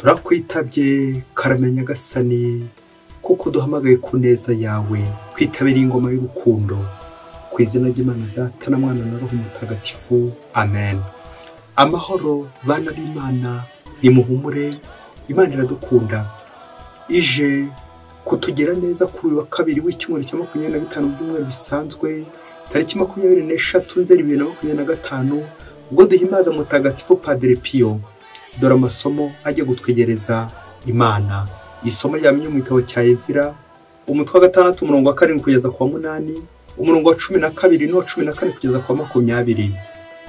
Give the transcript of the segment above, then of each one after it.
turakwitabye karame Nyagasani kuko duhamagaye ku neza yawe kwitabira ingoma y'urukundo ku izina ry'Imana Data na Mwana na Roho Mutagatifu amen. Amahoro bana b'Imana nimuhumure, Imana iradukunda ije kutugira neza kuri wa kabiri w'icyumweru cya 25 by'umweru bisanzwe tariki 23 Nzeri 2025 ubwo duhimbaza Mutagatifu Padre Pio. Dore amasomo ajya gutwegereza Imana. Isomo ryamenye mu gitabo cya Ezira umutwe wa 6 umurongo wa 7 kugeza ku wa 8, umurongo wa 12 no 14 kugeza ku wa 20.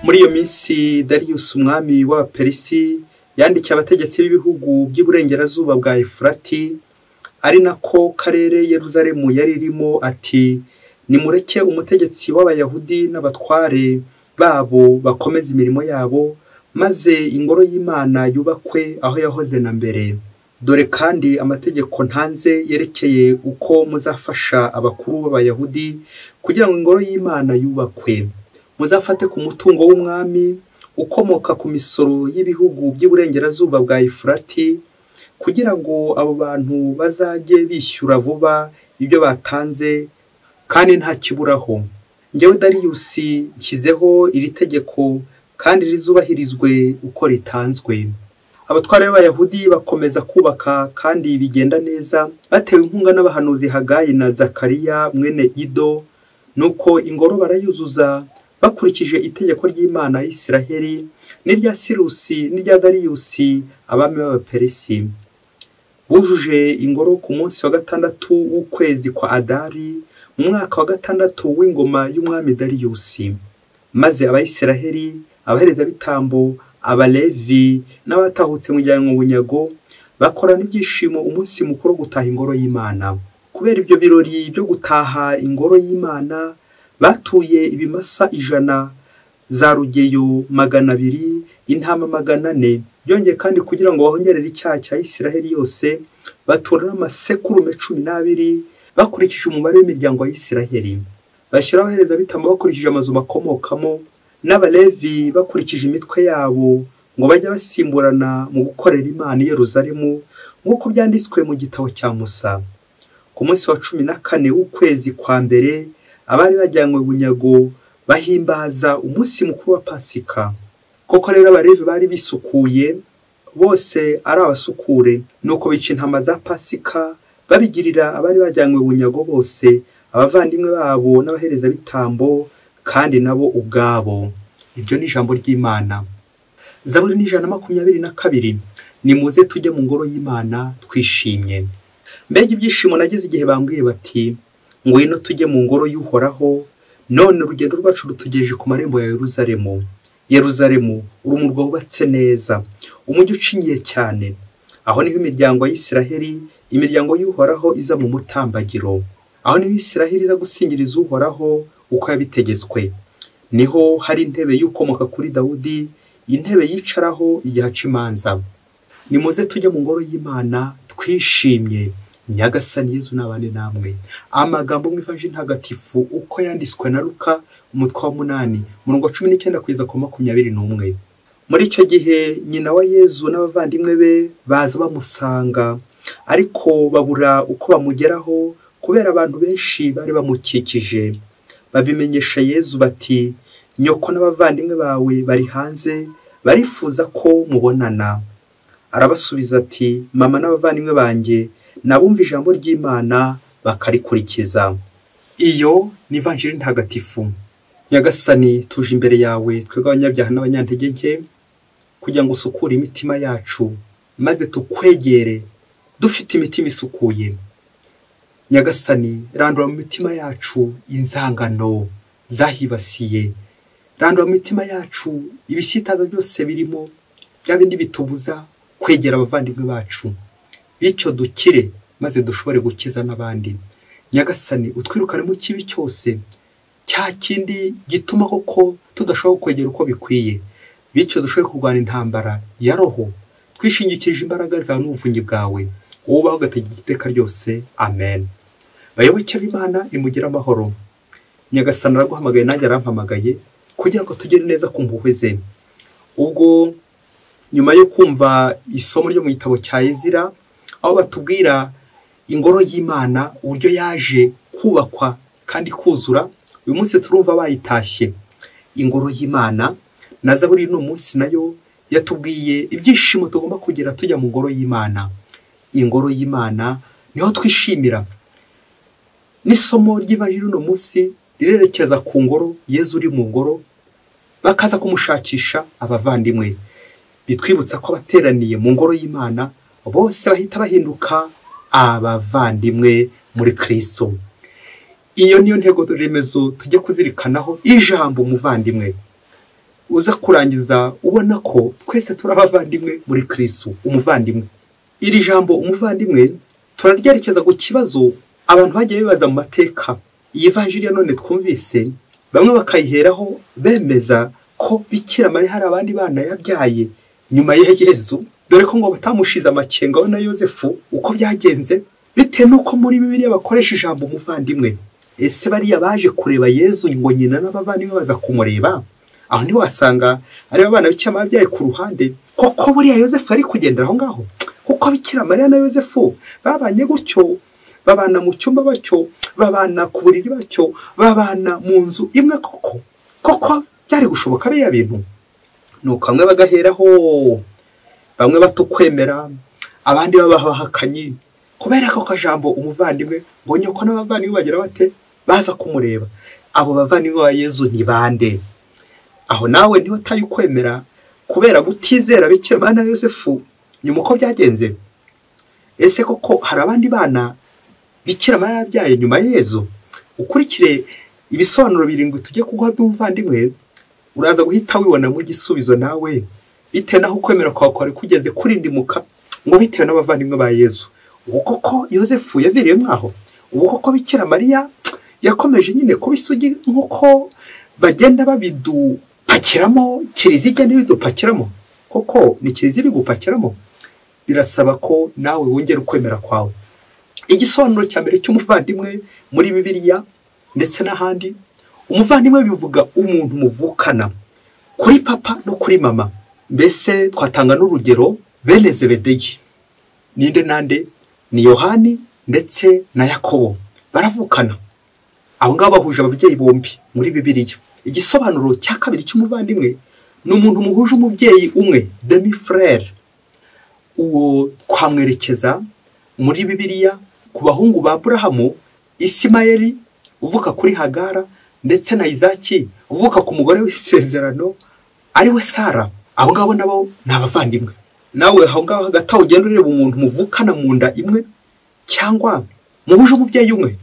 Muri iyo minsi Darius umwami wa Perisi yandikiye abategetsi b'ibihugu by'iburengerazuba bwa Efurati ari nako karere Yerusalemu yari irimo ati nimureke umutegetsi w'abayahudi n'abatware babo bakomeza imirimo yabo maze ingoro y'Imana yubakwe aho yahoze na mbere. Dore kandi amategeko ntanze yerekeye uko muzafasha abakuru b'abayahudi kugira ngo ingoro y'Imana yubakwe. Muzafate ku mutungo w'umwami ukomoka ku misoro y'ibihugu by'iburengerazuba bwa Efurati kugira ngo abo bantu bazajye bishyura vuba ibyo batanze kandi nta kiburaho. Njyewe Darius nshyizeho iri tegeko kandi rizubahirizwe uko ritanzwe. Abatware b'abayahudi bakomeza kubaka kandi bigenda neza batewe inkunga n'abahanuzi Hagayi na Zakariya mwene Ido, nuko ingoro barayuzuza bakurikije itegeko ry'Imana y'Isiraheli n'irya Sirusi n'irya Darius abami b'Abaperesi. Bujuje ingoro ku munsi wa 6 w'ukwezi kwa Adari mu mwaka wa 6 w'ingoma y'umwami Darius. Maze Abayisiraheli, abahereza bitambo, Abalevi n'abatahutse mu jyanwa bunyago bakorana ibyishimo umunsi mukuru gutaha ingoro y'Imana. Kubera ibyo birori byo gutaha ingoro y'Imana batuye ibimasa 100 za rugeyo 200, intama 400. Byongeye kandi kugira ngo bahongerere icyaha cya Isiraheli yose batura n'amasekurume 12 bakurikije umubare w'imiryango ya Isiraheli. Bashyira abahereza bitambo bakurikije amazu bakomokamo n'Abalevi bakurikije imitwe yabo ngo bajye basimburana mu gukorera Imana i Yerusalemu nk'uko byanditswe mu gitabo cya Musa. Ku munsi wa 14 w'ukwezi kwa mbere abari bajyanywe bunyago bahimbaza umunsi mukuru wa Pasika. Koko rero Abalevi bari bisukuye bose ari abasukure, nuko bica intama za Pasika babigirira abari bajyanywe bunyago bose, abavandimwe babo n'abahereza bitambo kandi nabo ubwabo. Iryo ni ijambo ry'Imana. Zaburi ni 122. Nimuze tujye mu ngoro y'Imana twishimye. Mbega ibyishimo nageze igihe bambwiye bati ngwino tujye mu ngoro y'Uhoraho, none urugendo rwacu rutugejeje ku marembo ya Yerusalemu. Yerusalemu uri umurwa wubatse neza, umujyi ucinyiye cyane. Aho niho imiryango ya Isiraheli, imiryango y'Uhoraho iza mu mutambagiro. Aho niho Isiraheli iza gusingiriza Uhoraho uko yabitegetswe. Niho hari intebe y'ukomoka kuri Dawudi, intebe yicaraho igihe aca imanza. Nimuze tujye mu ngoro y'Imana twishimye. Nyagasani Yezu nabane namwe. Amagambo mu Ivanjili ntagatifu uko yanditswe na Luka umutwe wa 8 umurongo 19 kugeza ku 21. Muri icyo gihe nyina wa Yezu n'abavandimwe be baza bamusanga, ariko babura uko bamugeraho kubera abantu benshi bari bamukikije. Babimenyesha Yezu bati nyoko n'abavandimwe bawe bari hanze barifuza ko mubonana. Arabasubiza ati mama n'abavandimwe banjye nabumva ijambo ry'Imana bakarikurikiza. Iyo ni Ivanjili ntagatifu. Nyagasani tuje imbere yawe twebwe abanyabyaha n'abanyantege nke kugira ngo usukure imitima yacu maze tukwegere dufite imitima isukuye. Nyagasani randura mu mitima yacu inzangano zahibasiye, randura mu mitima yacu ibisitaza byose birimo bya bindi bitubuza kwegera abavandimwe bacu, bityo dukire maze dushobore gukiza n'abandi. Nyagasani utwirukane mu kibi cyose cya kindi gituma koko tudashobora kwegera uko bikwiye, bityo dushobore kurwana intambara ya roho twishingikirije imbaraga zawe n'ubuvunyi bwawe, ubaho gategeka iteka ryose amen. Bayoboke b'Imana nimugira amahoro. Nyagasani araguhamagaye nanjye arampamagaye kugira ngo tugere neza ku mpuhwe ze. Ubwo nyuma yo kumva isomo ryo mu gitabo cya Ezira aho batubwira ingoro y'Imana uburyo yaje kubakwa kandi kuzura, uyu munsi turumva bayitashye ingoro y'Imana. Na Zaburi no munsi nayo yatubwiye ibyishimo tugomba kugira tujya mu ngoro y'Imana. Ingoro y'Imana niho twishimira. N'isomo ry'Ivanjiri no munsi rirerekeza ku ngoro, Yezu uri mu ngoro, bakaza kumushakisha abavandimwe. Bitwibutsa ko abateraniye mu ngoro y'Imana bose bahita bahinduka abavandimwe muri Kristo. Iyo niyo ntego remezo tujye kuzirikanaho, ijambo umuvandimwe. Uza kurangiza ubona ko twese turi abavandimwe muri Kristo, umuvandimwe. Iri jambo umuvandimwe turaryerekeza ku kibazo abantu bagiye bibaza mu mateka. Iyi Ivanjiri none twumvise bamwe bakayiheraho bemeza ko Bikira Mariya hari abandi bana yabyaye nyuma ya Yezu, dore ko ngo batamushize amakenga na Yosefu uko byagenze, bitewe nuko muri Bibiliya bakoresha ijambo umuvandimwe. Ese bariya baje kureba Yezu ngo nyina n'abavandimwe baza kumureba? Aho ni wasanga ari abana Bikira Mariya byaye ku ruhande, koko buriya Yosefu ari kugendera aho ngaho? Kuko Bikira Mariya na Yosefu babanye gutyo, babana mu cyumba bacyo, babana ku buriri bacyo, babana mu nzu imwe, koko byari gushoboka biriya bintu? Nuko bamwe bagaheraho, bamwe batukwemera, abandi babahakanye kubera ko kajambo umuvandimwe, ngo nyoko n'abavandimwe bagira bate baza kumureba. Abo bavandimwe ba Yezu ni bande? Aho nawe niho tayi kwemera kubera gutizera Bikira Mariya na Yosefu nyuma uko byagenze. Ese koko hari abandi bana Bikira Mariya yabyaye nyuma ya Yezu? Ukurikire ibisobanuro 7 tujye kuguha by'umuvandimwe, uraza guhita wibona mu gisubizo nawe, bitewe naho kwemera kwawe kwari kugeze kurindimuka, ngo bitewe n'abavandimwe ba Yezu. Ubu koko Yosefu yaviriye mwaho? Ubu koko Bikira Mariya yakomeje nyine kubisugi nkuko bagenda babidupakiramo, Kiliziya n'ibidupakiramo? Koko ni Kiliziya igupakiramo? Birasaba ko nawe wongera ukwemera kwawe. Igisobanuro cya mbere cy'umuvandimwe muri Bibiliya ndetse n'ahandi, umuvandimwe bivuga umuntu muvukana kuri papa no kuri mama. Mbese twatanga n'urugero, bene Zebedeyi ninde nande? Ni Yohani ndetse na Yakobo, baravukana. Abo ngabo bahuje ababyeyi bombi muri Bibiliya. Igisobanuro cya kabiri cy'umuvandimwe ni umuntu muhuje umubyeyi umwe, demi frère. Uwo twamwerekeza muri Bibiliya ku bahungu ba Aburahamu, Isimayeli uvuka kuri Hagara, ndetse na Izaki uvuka ku mugore w'isezerano ari we Sara. Abo ngabo nabo ni abavandimwe. Nawe aho ngaho hagati ugenda ureba umuntu muvukana mu nda imwe cyangwa muhuje umubyeyi umwe.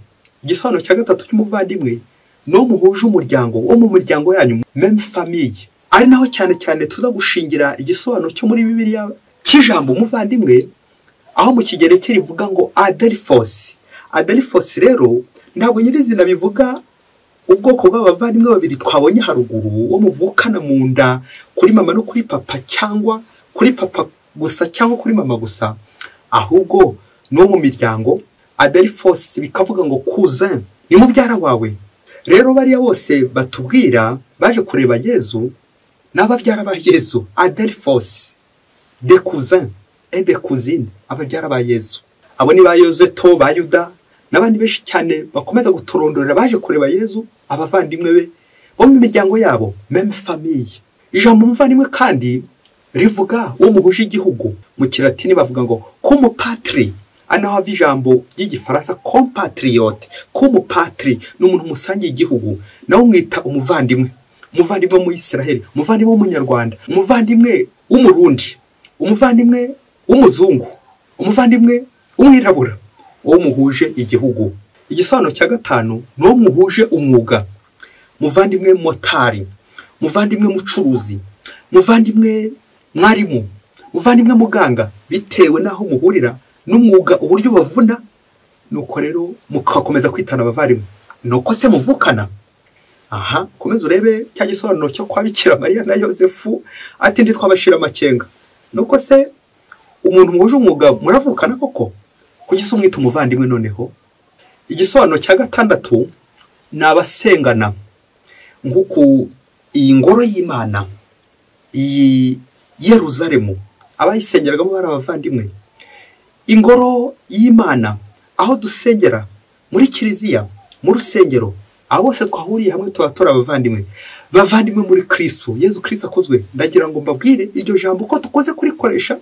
Igisobanuro cya gatatu cy'umuvandimwe no muhuje umuryango wo mu miryango yanyu, même famille. Ari naho cyane cyane tuza gushingira igisobanuro cyo muri Bibiliya cy'ijambo umuvandimwe, aho mu Kigereki rivuga ngo adelphos. Adelphos rero ntabwo nyirizina bivuga ubwoko bw'abavandimwe babiri twabonye haruguru, wo muvukana mu nda kuri mama no kuri papa, cyangwa kuri papa gusa cyangwa kuri mama gusa, ahubwo no mu miryango. Adelphos bikavuga ngo cousin, ni mubyara wawe. Rero bariya bose batubwira baje kureba Yezu n'ababyara ba Yezu, adelphos, des cousins et des cousines, ababyara ba Yezu. Abo ni ba Yoseto, ba Yuda n'abandi benshi cyane bakomeza gutorondorera baje kureba Yezu, abavandimwe be bo mu miryango yabo, même famille. Ijambo umuvandimwe kandi rivuga wo muhuje igihugu. Mu Kilatini bavuga ngo cum patri, anaho hava ijambo ry'igifaransa compatriote. Cum patri ni umuntu musangiye igihugu, nawe umwita umuvandimwe. Umuvandimwe mu Israel, umuvandimwe w'umunyarwanda, umuvandimwe w'umurundi, umuvandimwe w'umuzungu, umuvandimwe w'umwirabura, wo muhuje igihugu. Igisobanuro cya gatanu no muhuje umwuga, muvandimwe motari, muvandimwe mucuruzi, muvandimwe mwarimu, muvandimwe muganga, bitewe naho muhurira n'umwuga uburyo bavuna. Nuko rero mukakomeza kwitana abavandimwe. Nuko se muvukana? Aha, komeza urebe cya gisobanuro cyo kwa Bikira Mariya na Yosefu, ati ndi twabashira amakenga. Nuko se umuntu muhuje umwuga muravukana koko? Kugisa umwita umuvandimwe noneho. Igisobanuro cya gatandatu ni abasengana. Nguku iyi ngoro y'Imana, iyi Yeruzalemu abayisengeragamo bari abavandimwe. Ingoro y'Imana aho dusengera muri kiliziya mu rusengero abo bose twahuriye hamwe tubatora abavandimwe bavandimwe muri Kristo. Yezu Kristo akozwe. Ndagira ngo mbabwire iryo jambo ko tukoze kurikoresha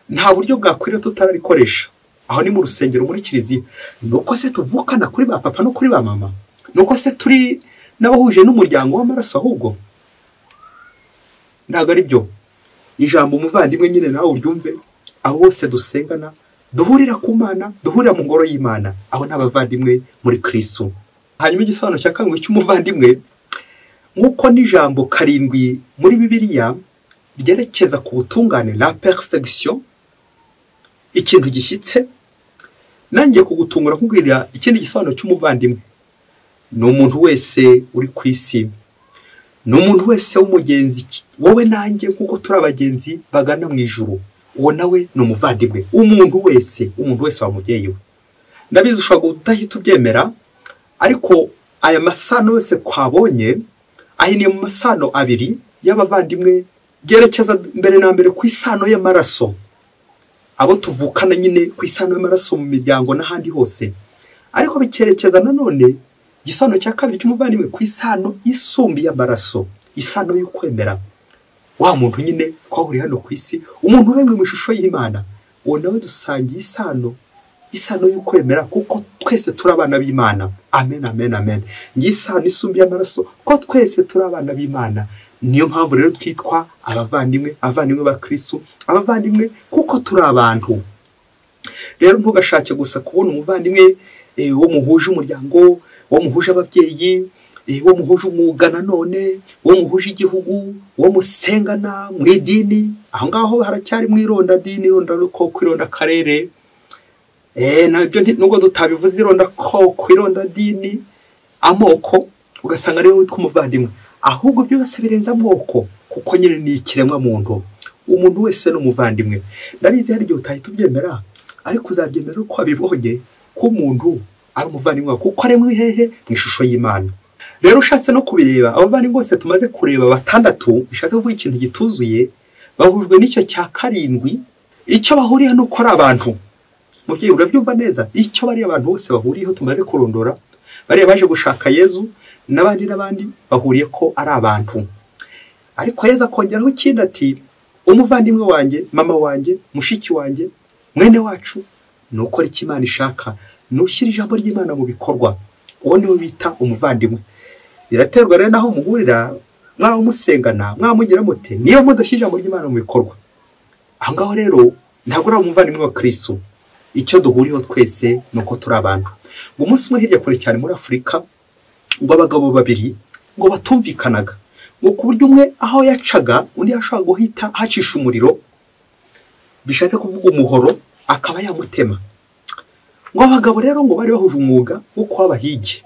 nta buryo bwakwira tutararikoresha. Aho ni mu rusengero muri kiliziya. Nuko se tuvukana kuri ba papa no kuri ba mama? Nuko se turi n'abahuje n'umuryango w'amaraso? Ahubwo ntabwo ari byo. Ijambo umuvandimwe nyine nawe uryumve. Abo bose dusengana duhurira ku Mana, duhurira mu ngoro y'Imana. Abo n'abavandimwe muri Kristo. Hanyuma igisobanuro cya kabiri cy'umuvandimwe, nk'uko n'ijambo karindwi muri Bibiliya ryerekeza ku butungane, la perfection, ikintu gishyitse, nanjye kugutungura nkubwira ikindi gisobanuro cy'umuvandimwe. Ni umuntu wese uri ku isi, ni umuntu wese w'umugenzi, wowe nanjye nk'uko turi abagenzi bagana mu ijuru. Uwo nawe ni umuvandimwe. Umuntu wese wa mubyeyi we. Ndabizi ushobora kudahita ubyemera, ariko aya masano yose twabonye ahiniye mu masano abiri y'abavandimwe, byerekeza mbere na mbere ku isano y'amaraso. Abo tuvukana nyine ku isano y'amaraso mu miryango n'ahandi hose, ariko bikerekeza nanone igisobanuro cya kabiri cy'umuvandimwe ku isano y'isumbi y'amaraso, isano y'ukwemera. Wa muntu nyine twahuriye hano ku isi, umuntu uremwe mu ishusho y'Imana, uwo nawe dusangiye isano y'ukwemera, kuko twese turi abana b'Imana. Amen, amen, amen. Ngisano isumbi y'amaraso ko twese turi abana b'Imana. Niyo mpamvu rero twitwa abavandimwe ba Kristo, abavandimwe kuko turi abantu. Rero ntugashake gusa kubona umuvandimwe wo muhuje umuryango, wo muhuje ababyeyi, wo muhuje umwuga nanone, wo muhuje igihugu, wo musengana mu idini. Aho ngaho haracyari mu ironda dini, ironda koko, ironda karere. Nabyo nubwo tutabivuze ironda koko, ironda dini, amoko, ugasanga rero witwa umuvandimwe. Ahubwo byose birenza amoko, kuko nyine ni ikiremwa muntu. Umuntu wese ni umuvandimwe. Ndabizi hari igihe utahita ubyemera, ariko uzabyemera uko abibonye ko umuntu ari umuvandimwe, kuko aremwe hehe mu ishusho y'Imana. Rero ushatse no kubireba, abavandimwe bose tumaze kureba batandatu, bishatse kuvuga ikintu gituzuye, bahujwe n'icyo cya karindwi. Icyo bahuriye no ko ari abantu. Mubyeyi urabyumva neza? Icyo bari abantu bose bahuriyeho tumaze kurondora, bari baje gushaka Yezu, n'abandi bahuriye ko ari abantu. Ariko Yezu akongeraho ikindi ati, umuvandimwe wanjye, mama wanjye, mushiki wanjye, mwene wacu, ni ukora icyo Imana ishaka, ni ushyira ijambo ry'Imana mu bikorwa. Uwo niwe bita umuvandimwe. Biraterwa rero naho muhurira, mwaba musengana, mwaba mugira mute, niba mudashyira ijambo ry'Imana mu bikorwa. Aho ngaho rero ntabwo ari umuvandimwe wa Kristo. Icyo duhuriyeho twese ni uko turi abantu. Ngo umunsi umwe hirya kure cyane muri Afurika, ngo abagabo babiri ngo batumvikanaga, ngo ku buryo umwe aho yacaga undi yashobora guhita hacisha umuriro, bishatse kuvuga umuhoro, akaba yamutema. Ngo abagabo rero ngo bari bahuje umwuga wo kuba abahigi,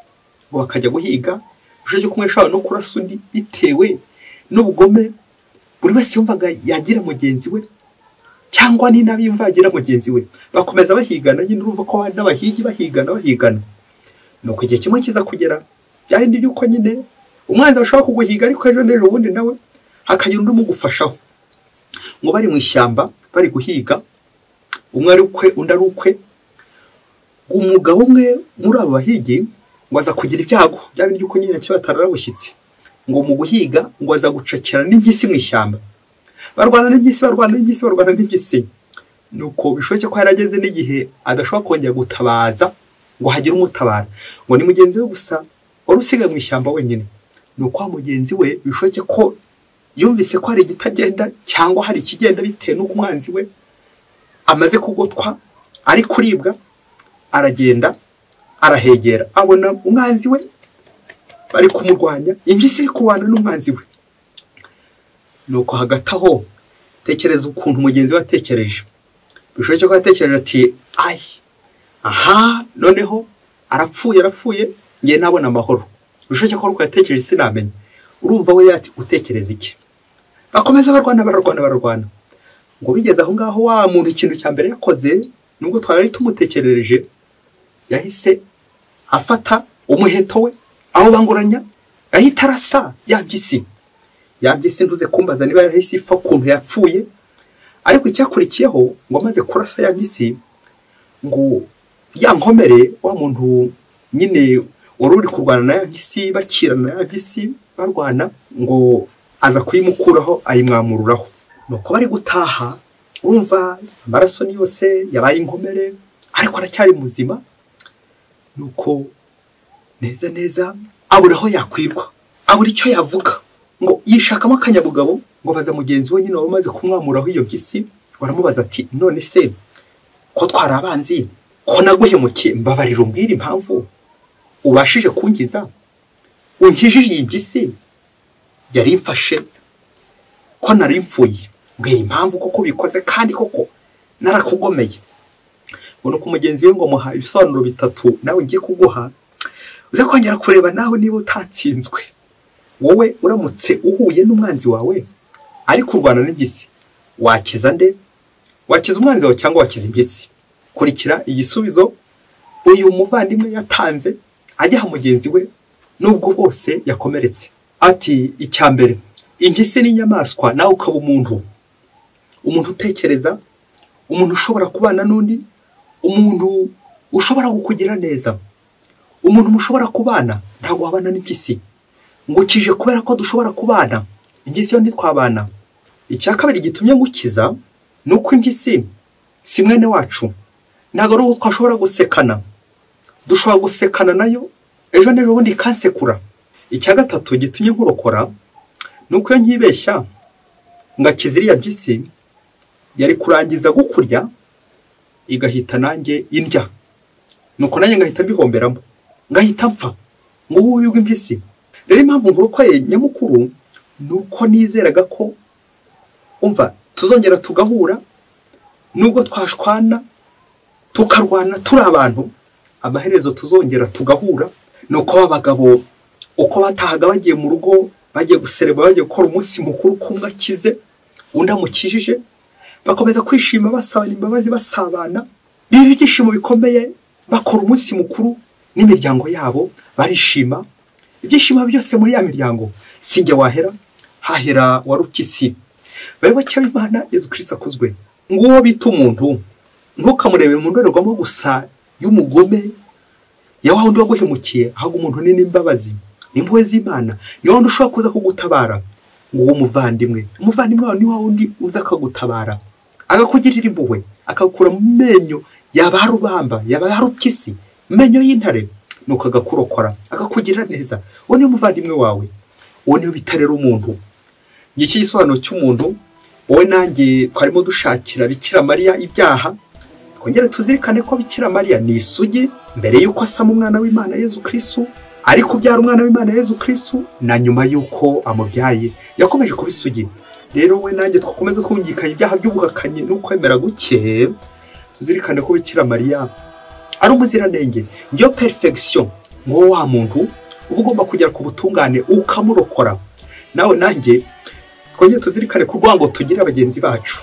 ngo bakajya guhiga, ushaje kumwe ashobora no kurasa undi bitewe n'ubugome buri wese yumvaga yagira mugenzi we, cyangwa ni nabi yumva yagira mugenzi we. Bakomeza bahigana, nyine urumva ko n'abahigi bahigana. Nuko igihe kimwe kiza kugera, byarindi yuko nyine umwanzi ashobora kuguhiga, ariko ejo n'ejo ubundi nawe hakagira undi umugufashaho. Ngo bari mu ishyamba bari guhiga, umwe ari ukwe undi ari ukwe. Umugabo umwe muri abo bahigi ngo aza kugira ibyago, byarindi yuko nyine cyo batararabushyitsi, ngo mu guhiga ngo aza gucakira n'ibyisi mu ishyamba. Barwana n'ibyisi. Nuko bishoboke ko yarageze n'igihe adashobora kongera gutabaza ngo hagire umutabara, ngo ni mugenzi we gusa wari usigaye mu ishyamba wenyine. Nuko wa mugenzi we bishoboke ko yumvise ko hari igitagenda cyangwa hari ikigenda bitewe n'uko umwanzi we amaze kugotwa ari kuribwa. Aragenda arahegera, abona umwanzi we bari kumurwanya, impyisi iri kubana n'umwanzi we. Nuko hagati aho tekereza ukuntu mugenzi we atekereje. Bishoboke ko atekereje ati, aha noneho arapfuye ngiye nabona amahoro. Bishoboke ko uko yatekereje sinamenye. Urumva we yati utekereza iki? Bakomeza barwana. Ngo bigeze aho ngaho wa muntu ikintu cya mbere yakoze, nubwo twari tumutekerereje, yahise afata umuheto we aho banguranya, ahita arasa ya mpyisi. yampyisi ntuze kumbaza niba yarahise ipfa ukuntu yapfuye, ariko icyakurikiyeho ngo amaze kurasa yampyisi ngo ya nkomere wa muntu nyine wari uri kurwana na yampyisi bakirana na yampyisi barwana ngo aza kuyimukuraho ayimwamururaho. Nuko bari gutaha urumva amaraso ni yose yabaye inkomere ariko aracyari muzima. Nuko neza neza abura aho yakwirwa, abura icyo yavuga, ngo yishakamo akanyabugabo ngo baza mugenzi we nyine wamaze kumwamuraho iyo mpyisi, baramubaza ati none se ko twari abanzi, ko naguhemukiye, mbabarira umbwire impamvu ubashije kungiza, unkijije iyi mpyisi yari imfashe ko nari mfuye, mbwira impamvu koko bikoze kandi koko narakugomeye. Ngo nuko mugenzi we ngo muha ibisobanuro bitatu nawe ngiye kuguha, uze kongera kureba nawe niba utatsinzwe. Wowe uramutse uhuye n'umwanzi wawe ari kurwana n'impyisi, wakiza nde? Wakiza umwanzi wawe cyangwa wakiza impyisi? Kurikira igisubizo uyu muvandimwe yatanze ajya mugenzi we nubwo bose yakomeretse. Ati icyambere, impyisi ni inyamaswa, nawe ukaba umuntu utekereza, umuntu ushobora kubana n'undi, umuntu ushobora kukugira neza, umuntu mushobora kubana. Ntabwo wabana n'impyisi ngo kije kubera ko dushobora kubana, impyisi yo ntitwabana. Icya kabiri gitumye ngukiza nuko impyisi si mwene wacu, ntabwo ari uwo twashobora gusekana, dushobora gusekana nayo ejo n'ejo bundi kansekura. Icya gatatu gitumye nkurokora nuko iyo nkibeshya ngakiza iriya mpyisi yari kurangiza gukurya igahita nanjye indya, nuko nanjye ngahita mbihomberamo, ngahita mpfa ngo ubu bw'impyisi impyisi. Rero impamvu nkurokoye nyamukuru nuko nizeraga ko umva tuzongera tugahura, nubwo twashwana tukarwana turi abantu, amaherezo tuzongera tugahura. Nuko abagabo uko batahaga bagiye mu rugo, bagiye gusereba, bagiye gukora umunsi mukuru kumwe akize undi amukijije, bakomeza kwishima basabana imbabazi, basabana bibi ibyishimo bikomeye, bakora umunsi mukuru n'imiryango yabo barishima. Ibyishimo byose muri ya miryango sinjye wahera, hahera warupyisi. Bayoboke b'Imana, Yesu Kristo akuzwe. Nguwo bita umuntu ntukamurebe mu ndorerwamo gusa y'umugome ya wa wundi waguhemukiye, ahubwo umuntu ni n'imbabazi n'impuhwe z'Imana, ni wa wundi ushobora kuza kugutabara. Nguwo umuvandimwe wawe ni wa wundi uza akagutabara, agakugirira impuhwe, akakura mu menyo yaba rubamba, yaba rupyisi, menyo y'intare, nuko agakurokora, akakugirira neza. Uwo ni umuvandimwe wawe, uwo niyo bita rero umuntu. Ngiki gisobanuro cy'umuntu. Wowe nanjye twarimo dushakira Bikira Mariya ibyaha, twongere tuzirikane ko Bikira Mariya ni isugi mbere yuko asama umwana w'Imana Yesu Kristo, ari kubyara umwana w'Imana Yesu Kristo, na nyuma yuko amubyaye yakomeje kuba isugi. Rero we nanjye twakomeza twungikanya ibyaha by'ubuhakanyi n'ukwemera guke, tuzirikane ko Bikira Mariya ari umuziranenge, ngiyo perfection. Ngo wa muntu uba ugomba kugera ku butungane ukamurokora. Nawe nanjye twongere tuzirikane ku rwango tugira abagenzi bacu,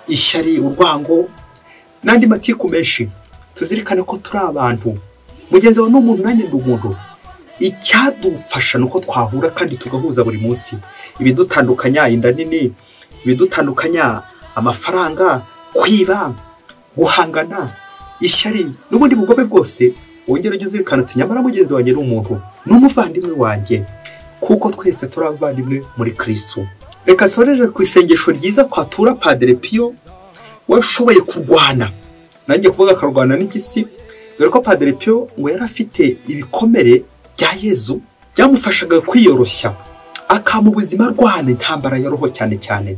ishyari, urwango n'andi matiku menshi. Tuzirikane ko turi abantu, mugenzi wawe n'umuntu, nanjye ndi umuntu. Icyadufasha nuko twahura kandi tugahuza buri munsi. Ibidutandukanya inda nini, ibidutandukanya amafaranga, kwiba, guhangana, ishyari n'ubundi bugome bwose, wongere ujye uzirikana ati nyamara mugenzi wanjye ni umuntu, n'umuvandimwe wanjye, kuko twese turi abavandimwe muri Kristo. Reka soreje ku isengesho ryiza twatura Padre Pio washoboye kurwana, nanjye kuvuga akarwana n'impyisi. Dore ko Padre Pio ngo yari afite ibikomere bya Yezu byamufashaga kwiyoroshya, akama ubuzima rwana intambara ya roho cyane cyane.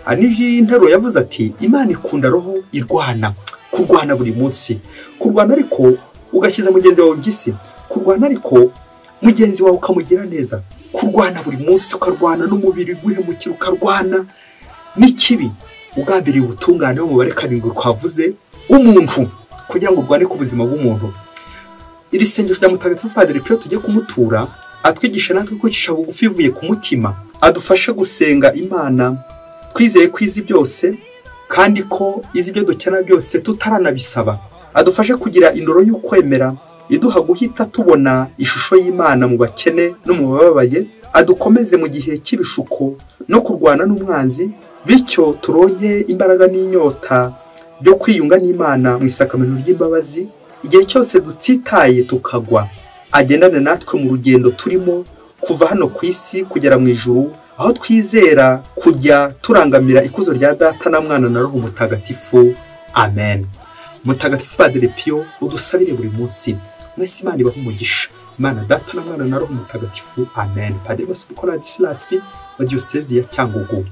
Anije interuro yavuze ati Imana ikunda roho irwana, kurwana buri munsi, kurwana ariko ugashyiza mugenzi wawe impyisi, kurwana ariko mugenzi wawe ukamugira neza, kurwana buri munsi, ukarwana n'umubiri guhemukira, ukarwana n'ikibi, ugambiriye ubutungane w'umubare karindwi kwavuze umuntu, kugira ngo urwane ku buzima bw'umuntu. Iri sengesho rya Mutagatifu Padre Pio tujye kumutura, atwigisha natwe kwicisha bugufi bivuye ku mutima, adufashe gusenga Imana twizeye kwizi byose, kandi ko izi byo dukena byose tutaranabisaba. Adufashe kugira indoro y'ukwemera iduha guhita tubona ishusho y'Imana mu bakene no mu bababaye, adukomeze mu gihe cy'ibishuko no kurwana n'umwanzi, bityo turonke imbaraga n'inyota byo kwiyunga n'Imana mu isakamento ry'imbabazi. Igihe cyose dutsitaye tukagwa, agendane natwe mu rugendo turimo kuva hano ku isi kugera mu ijuru, aho twizera kujya turangamira ikuzo rya Data na Mwana na Roho Mutagatifu. Amen. Mutagatifu Padre Pio, udusabire buri munsi. Mwese Imana ibahe umugisha. Imana Data na Mwana na Roho Mutagatifu. Amen. Padre Masumbuko Ladislas wa Diyosezi ya Cyangugu.